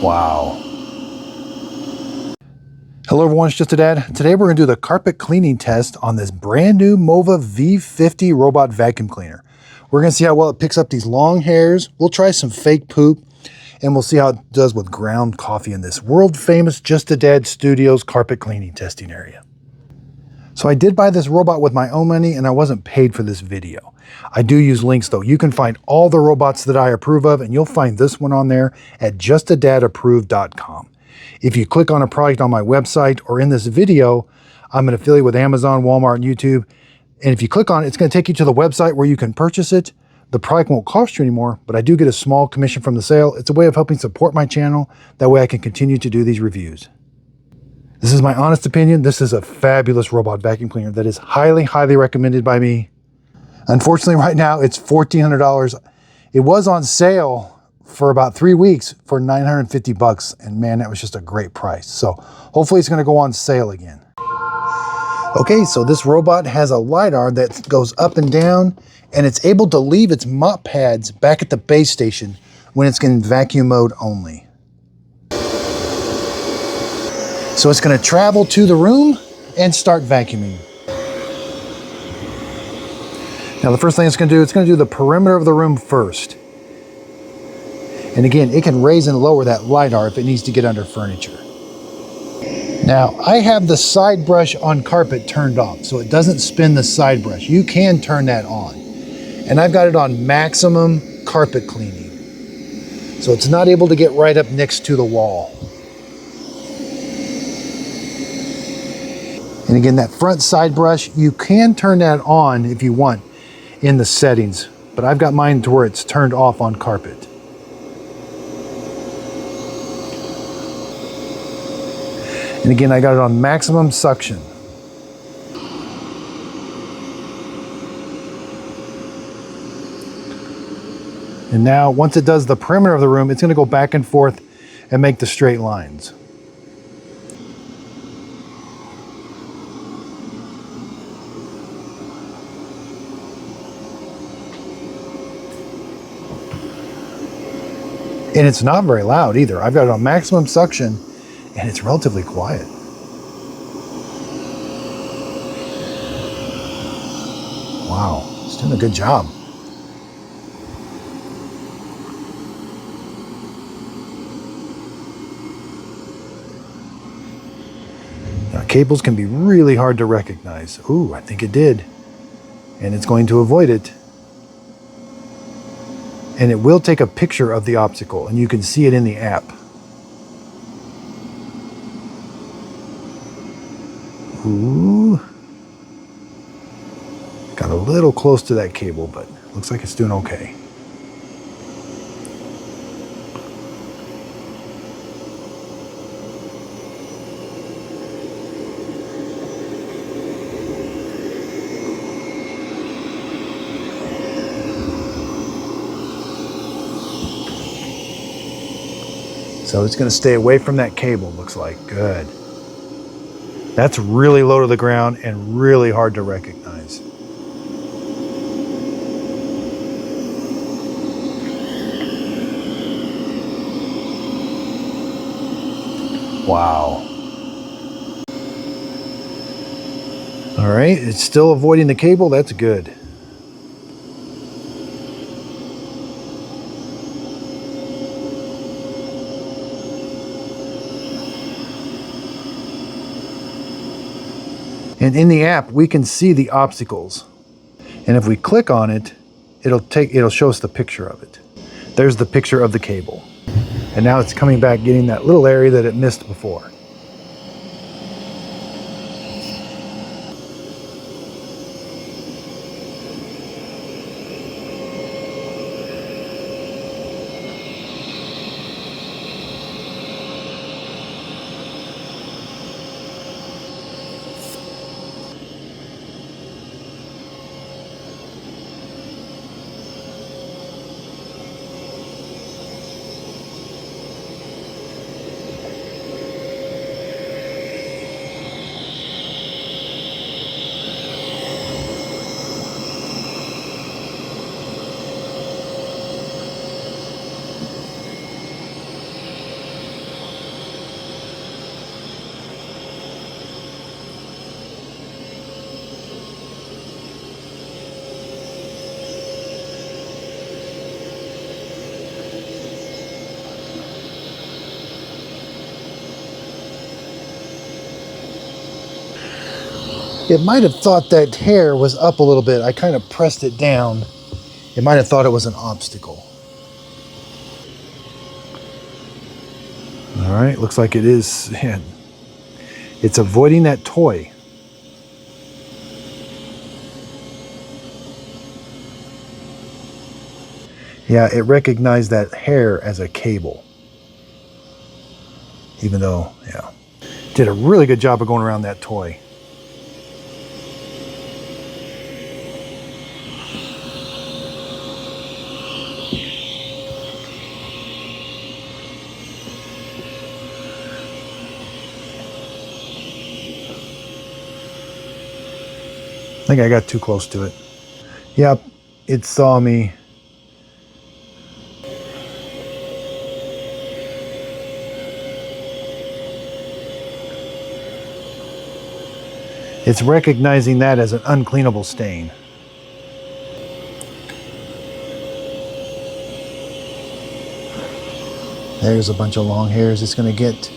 Wow. Hello everyone, it's Just a Dad. Today we're going to do the carpet cleaning test on this brand new MOVA V50 Robot Vacuum Cleaner. We're going to see how well it picks up these long hairs. We'll try some fake poop, and we'll see how it does with ground coffee in this world famous Just a Dad Studios carpet cleaning testing area. So I did buy this robot with my own money, and I wasn't paid for this video. I do use links though. You can find all the robots that I approve of, and you'll find this one on there at justadadapproved.com. If you click on a product on my website or in this video, I'm an affiliate with Amazon, Walmart, and YouTube. And if you click on it, it's going to take you to the website where you can purchase it. The product won't cost you anymore, but I do get a small commission from the sale. It's a way of helping support my channel. That way I can continue to do these reviews. This is my honest opinion. This is a fabulous robot vacuum cleaner that is highly, highly recommended by me. Unfortunately, right now it's $1,400. It was on sale for about 3 weeks for $950, and man, that was just a great price. So hopefully it's going to go on sale again. Okay, so this robot has a LiDAR that goes up and down, and it's able to leave its mop pads back at the base station when it's in vacuum mode only. So it's going to travel to the room and start vacuuming. Now the first thing it's going to do, it's going to do the perimeter of the room first. And again, it can raise and lower that LiDAR if it needs to get under furniture. Now, I have the side brush on carpet turned off, so it doesn't spin the side brush. You can turn that on. And I've got it on maximum carpet cleaning. So it's not able to get right up next to the wall. And again, that front side brush, you can turn that on if you want in the settings, but I've got mine to where it's turned off on carpet. And again, I got it on maximum suction. And now, once it does the perimeter of the room, it's going to go back and forth and make the straight lines. And it's not very loud either. I've got it on maximum suction, and it's relatively quiet. Wow, it's doing a good job. Now, cables can be really hard to recognize. Ooh, I think it did. And it's going to avoid it. And it will take a picture of the obstacle, and you can see it in the app. Ooh. Got a little close to that cable, but looks like it's doing okay. So it's going to stay away from that cable, looks like. Good. That's really low to the ground and really hard to recognize. Wow. All right, it's still avoiding the cable. That's good. And in the app, we can see the obstacles. And if we click on it, it'll show us the picture of it. There's the picture of the cable. And now it's coming back, getting that little area that it missed before. It might have thought that hair was up a little bit. I kind of pressed it down. It might have thought it was an obstacle. All right, looks like it is. Yeah, it's avoiding that toy. Yeah, it recognized that hair as a cable. Even though, yeah, did a really good job of going around that toy. I think I got too close to it. Yep, it saw me. It's recognizing that as an uncleanable stain. There's a bunch of long hairs it's going to get.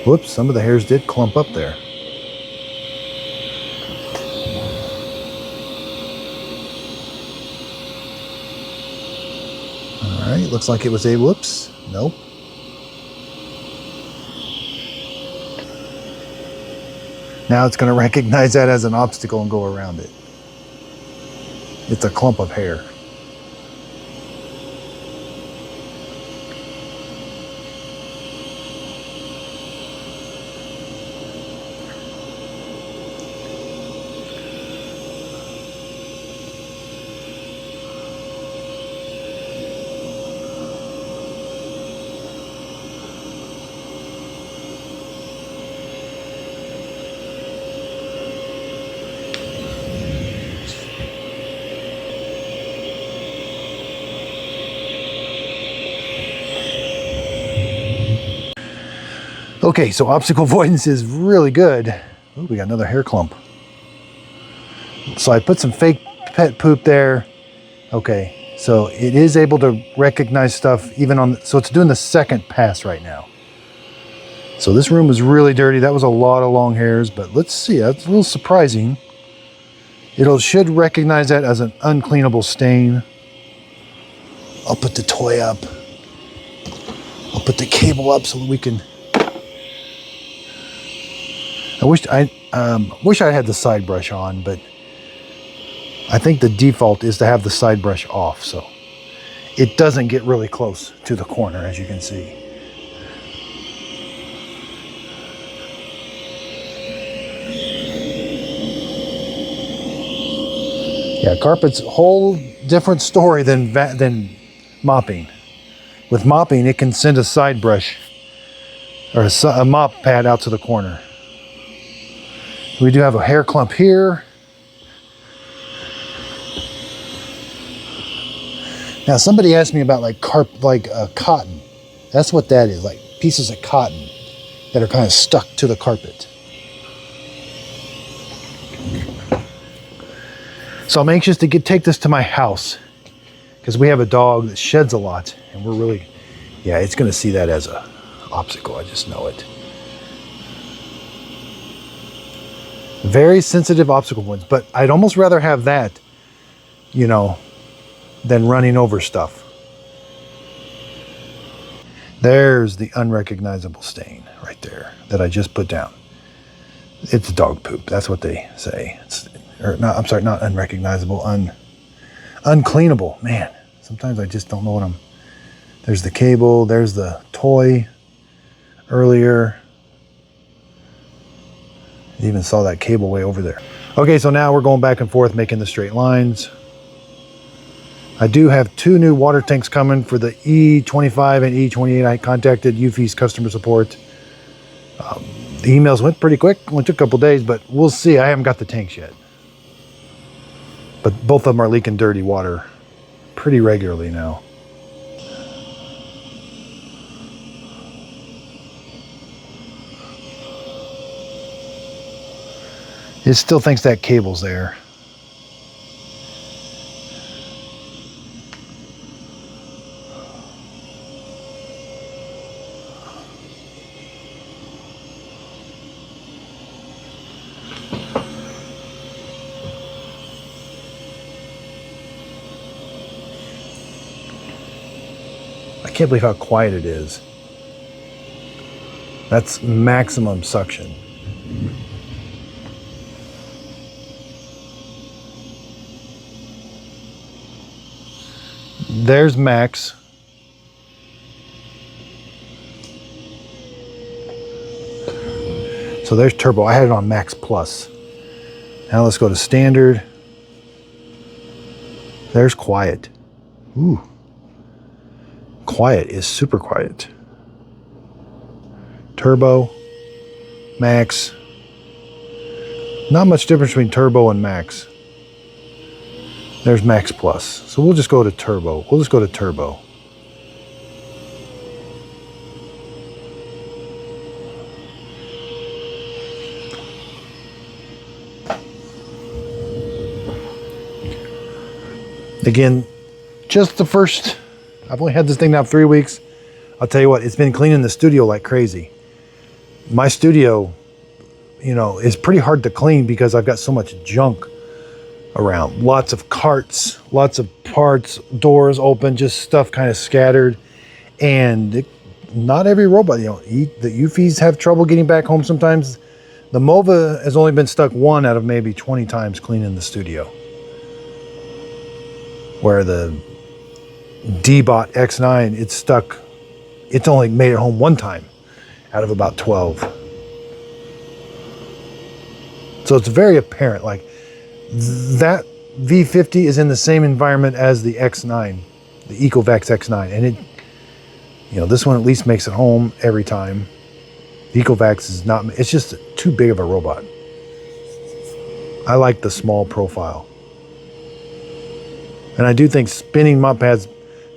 Whoops, some of the hairs did clump up there. All right, looks like it was a whoops. Nope. Now it's going to recognize that as an obstacle and go around it. It's a clump of hair. Okay, so obstacle avoidance is really good. Oh, we got another hair clump. So I put some fake pet poop there. Okay, so it is able to recognize stuff even on, so it's doing the second pass right now. So this room was really dirty. That was a lot of long hairs, but let's see, that's a little surprising. Should recognize that as an uncleanable stain. I'll put the toy up. I'll put the cable up so that we can, I wish I had the side brush on, but I think the default is to have the side brush off, so it doesn't get really close to the corner, as you can see. Yeah, carpet's a whole different story than mopping. With mopping, it can send a side brush or a mop pad out to the corner. We do have a hair clump here. Now somebody asked me about like cotton. That's what that is, like pieces of cotton that are kind of stuck to the carpet. So I'm anxious to take this to my house because we have a dog that sheds a lot, and we're really, yeah, it's going to see that as a obstacle. I just know it. Very sensitive obstacle points, but I'd almost rather have that, you know, than running over stuff. There's the unrecognizable stain right there that I just put down. It's dog poop. That's what they say. I'm sorry, not unrecognizable, uncleanable. Man, sometimes I just don't know what there's the cable, there's the toy earlier. Even saw that cable way over there. Okay, so now we're going back and forth making the straight lines. I do have 2 new water tanks coming for the E25 and E28. I contacted Eufy's customer support. The emails went pretty quick, only took a couple days, but we'll see. I haven't got the tanks yet. But both of them are leaking dirty water pretty regularly now. It still thinks that cable's there. I can't believe how quiet it is. That's maximum suction. There's max. So there's turbo. I had it on max plus. Now let's go to standard. There's quiet. Ooh. Quiet is super quiet. Turbo, max. Not much difference between turbo and max. There's max plus. So we'll just go to turbo. We'll just go to turbo. Again, just the first, I've only had this thing now 3 weeks. I'll tell you what, it's been cleaning the studio like crazy. My studio, you know, is pretty hard to clean because I've got so much junk around. Lots of carts, lots of parts, doors open, just stuff kind of scattered. And not every robot, you know, the Eufys have trouble getting back home sometimes. The MOVA has only been stuck 1 out of maybe 20 times cleaning the studio. Where the D-Bot X9, it's stuck, it's only made it home 1 time out of about 12. So it's very apparent, like that V50 is in the same environment as the X9, the EcoVacs X9. And it, you know, this one at least makes it home every time. The EcoVacs is not, it's just too big of a robot. I like the small profile. And I do think spinning mop pads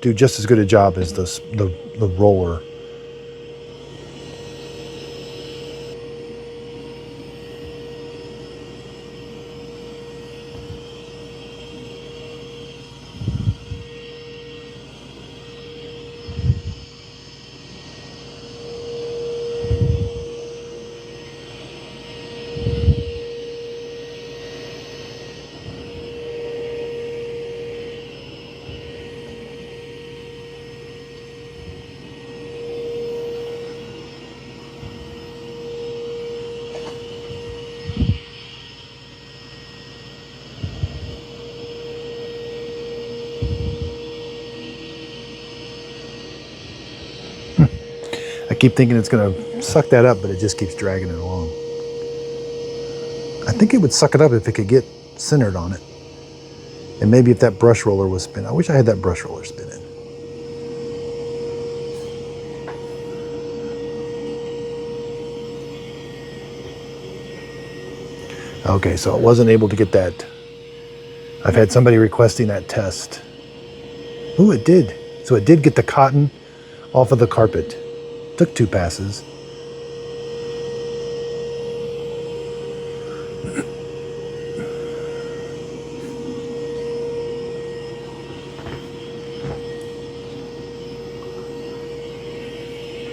do just as good a job as the roller. I keep thinking it's going to suck that up, but it just keeps dragging it along. I think it would suck it up if it could get centered on it. And maybe if that brush roller was spinning. I wish I had that brush roller spinning. Okay, so it wasn't able to get that. I've had somebody requesting that test. Ooh, it did. So it did get the cotton off of the carpet. Took 2 passes.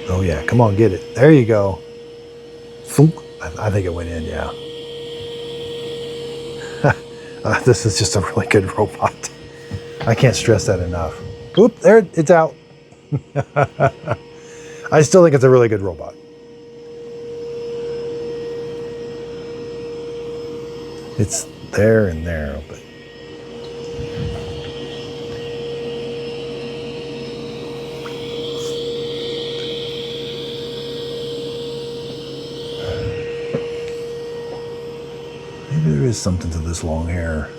Oh yeah, come on, get it. There you go. Thunk. I think it went in, yeah. This is just a really good robot. I can't stress that enough. Oop, there, it's out. I still think it's a really good robot. It's there and there, but maybe there is something to this long hair.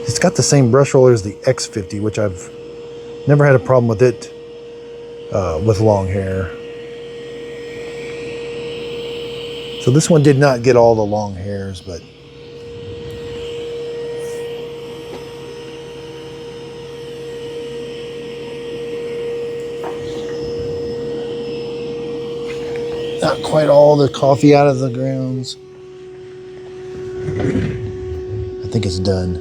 It's got the same brush roller as the X50, which I've never had a problem with it with long hair. So this one did not get all the long hairs, but Not quite all the coffee out of the grounds. I think it's done.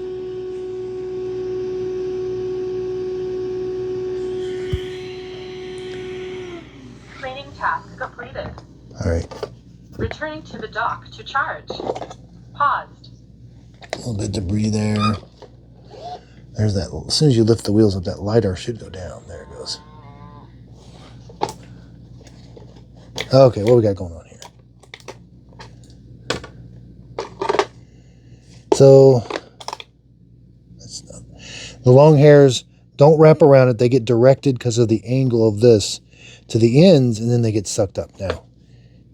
Cleaning task completed. All right. Returning to the dock to charge. Paused. A little bit of debris there. There's that. As soon as you lift the wheels up, that LiDAR should go down. There it goes. Okay, what we got going on here? So, that's not, the long hairs don't wrap around it. They get directed because of the angle of this to the ends, and then they get sucked up. Now,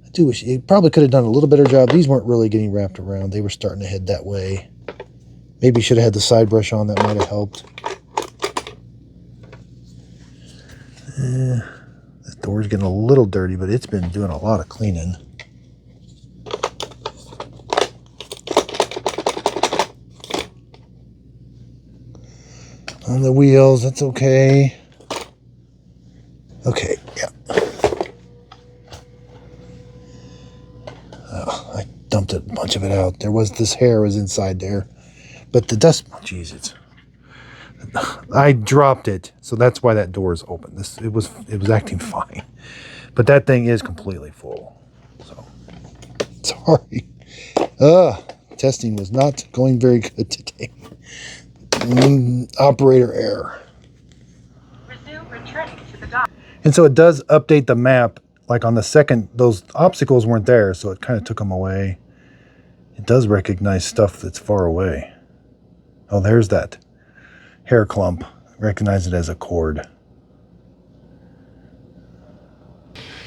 I do wish you probably could have done a little better job. These weren't really getting wrapped around. They were starting to head that way. Maybe should have had the side brush on. That might have helped. The door's getting a little dirty, but it's been doing a lot of cleaning. On the wheels, that's okay. Okay, yeah. Oh, I dumped a bunch of it out. There was this hair was inside there, but the dust. Jesus, I dropped it, so that's why that door is open. It was acting fine, but that thing is completely full. So sorry. Testing was not going very good today. Operator error. Resume returning to the dock. And so it does update the map. Like on the second, those obstacles weren't there, so it kind of took them away. It does recognize stuff that's far away. Oh, there's that hair clump. Recognize it as a cord.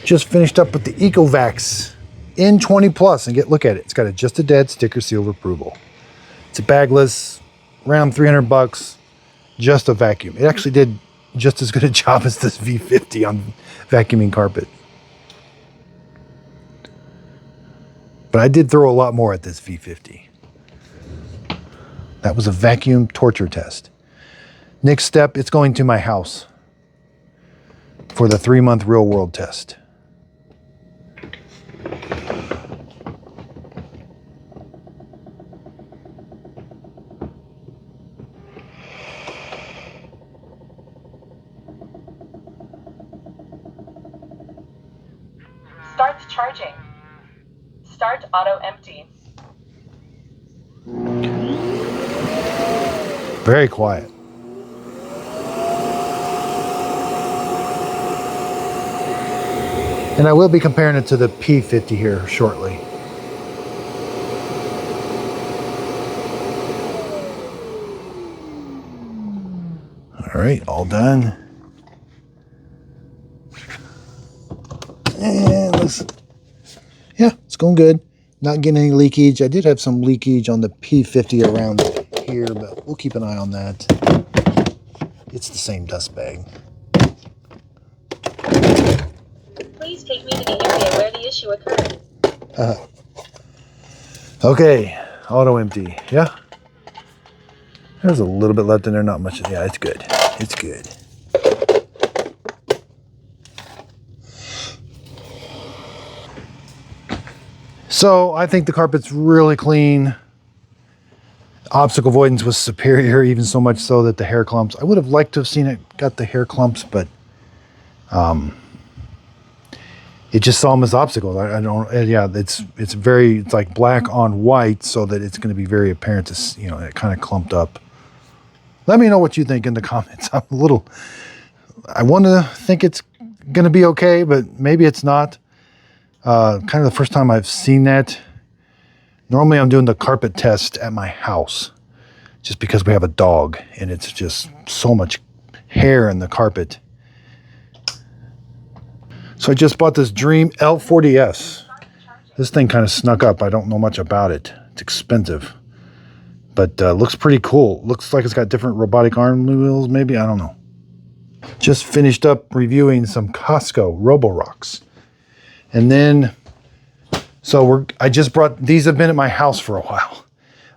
Just finished up with the EcoVax N20 Plus, and look at it. It's got a just a dead sticker seal of approval. It's a bagless, around $300, just a vacuum. It actually did just as good a job as this V50 on vacuuming carpet. But I did throw a lot more at this V50. That was a vacuum torture test. Next step, it's going to my house for the 3-month real world test. Start charging. Start auto empty. Very quiet. And I will be comparing it to the P50 here shortly. All right, all done. And yeah, it's going good. Not getting any leakage. I did have some leakage on the P50 around here, but we'll keep an eye on that. It's the same dust bag. Please take me to the area where the issue occurred. Okay, auto empty. Yeah. There's a little bit left in there, not much. Yeah, it's good. It's good. So I think the carpet's really clean. Obstacle avoidance was superior, even so much so that the hair clumps. I would have liked to have seen it got the hair clumps, but it just saw them as obstacles. I don't. Yeah, it's like black on white, so that it's going to be very apparent. To, you know, it kind of clumped up. Let me know what you think in the comments. I want to think it's going to be okay, but maybe it's not. Kind of the first time I've seen that. Normally I'm doing the carpet test at my house just because we have a dog and it's just so much hair in the carpet. So I just bought this Dream L40S. This thing kind of snuck up. I don't know much about it. It's expensive, but looks pretty cool. Looks like it's got different robotic arm wheels, maybe. I don't know. Just finished up reviewing some Costco Roborocks. And then, I just brought, these have been at my house for a while.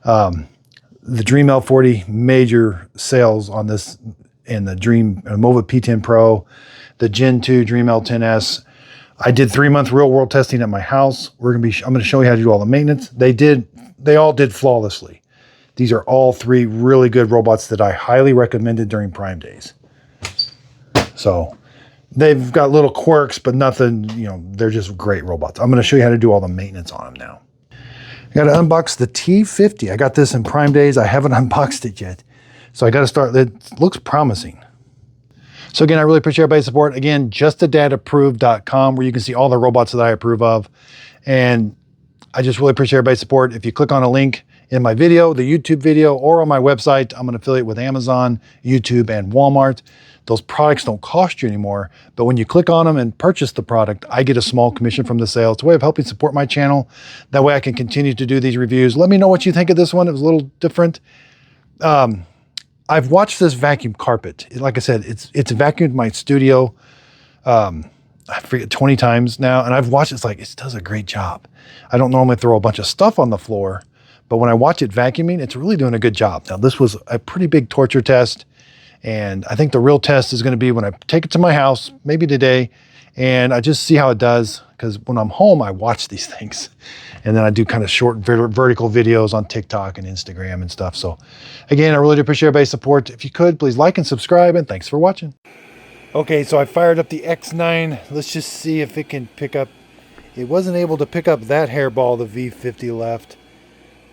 The Dream L40 major sales on this, and the Dream MOVA P10 Pro, the Gen 2 Dream L10S. I did 3-month real world testing at my house. I'm going to show you how to do all the maintenance. They all did flawlessly. These are all 3 really good robots that I highly recommended during Prime Days. So they've got little quirks, but nothing, they're just great robots. I'm going to show you how to do all the maintenance on them now. I got to unbox the T50. I got this in Prime Days. I haven't unboxed it yet. So I got to start. It looks promising. So again, I really appreciate everybody's support. Again, justadadapproved.com, where you can see all the robots that I approve of. And I just really appreciate everybody's support. If you click on a link in my video, the YouTube video, or on my website, I'm an affiliate with Amazon, YouTube, and Walmart. Those products don't cost you anymore, but when you click on them and purchase the product, I get a small commission from the sale. It's a way of helping support my channel. That way I can continue to do these reviews. Let me know what you think of this one. It was a little different. I've watched this vacuum carpet. Like I said, it's vacuumed my studio, I forget 20 times now. And I've watched, it does a great job. I don't normally throw a bunch of stuff on the floor, but when I watch it vacuuming, it's really doing a good job. Now, this was a pretty big torture test. And I think the real test is going to be when I take it to my house, maybe today, and I just see how it does. Because when I'm home, I watch these things. And then I do kind of short vertical videos on TikTok and Instagram and stuff. So again, I really do appreciate everybody's support. If you could, please like and subscribe, and thanks for watching. Okay, so I fired up the X9. Let's just see if it can pick up. It wasn't able to pick up that hairball the V50 left.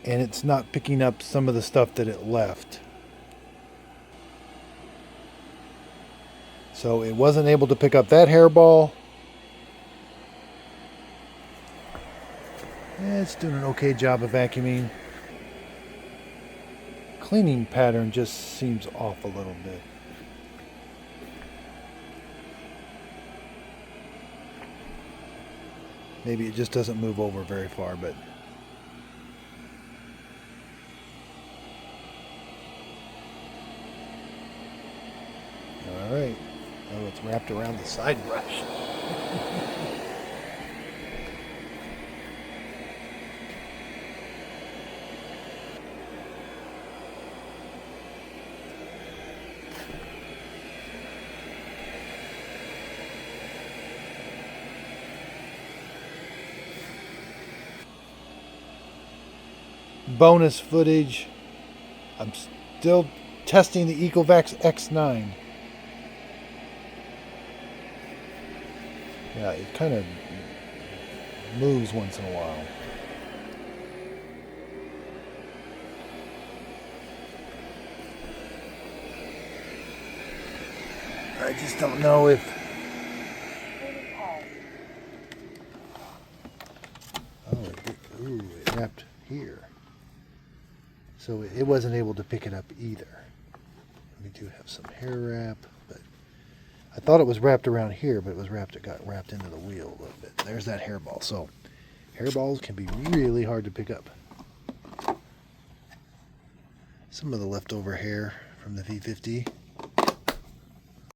And it's not picking up some of the stuff that it left. So it wasn't able to pick up that hairball. It's doing an okay job of vacuuming. Cleaning pattern just seems off a little bit. Maybe it just doesn't move over very far, but all right. Oh, it's wrapped around the side brush. Bonus footage. I'm still testing the Ecovacs X9. Yeah, it kind of moves once in a while. I just don't know if... Oh, it wrapped here. So it wasn't able to pick it up either. We do have some hair wrap, but I thought it was wrapped around here, but it got wrapped into the wheel a little bit. There's that hairball. So hairballs can be really hard to pick up. Some of the leftover hair from the V50.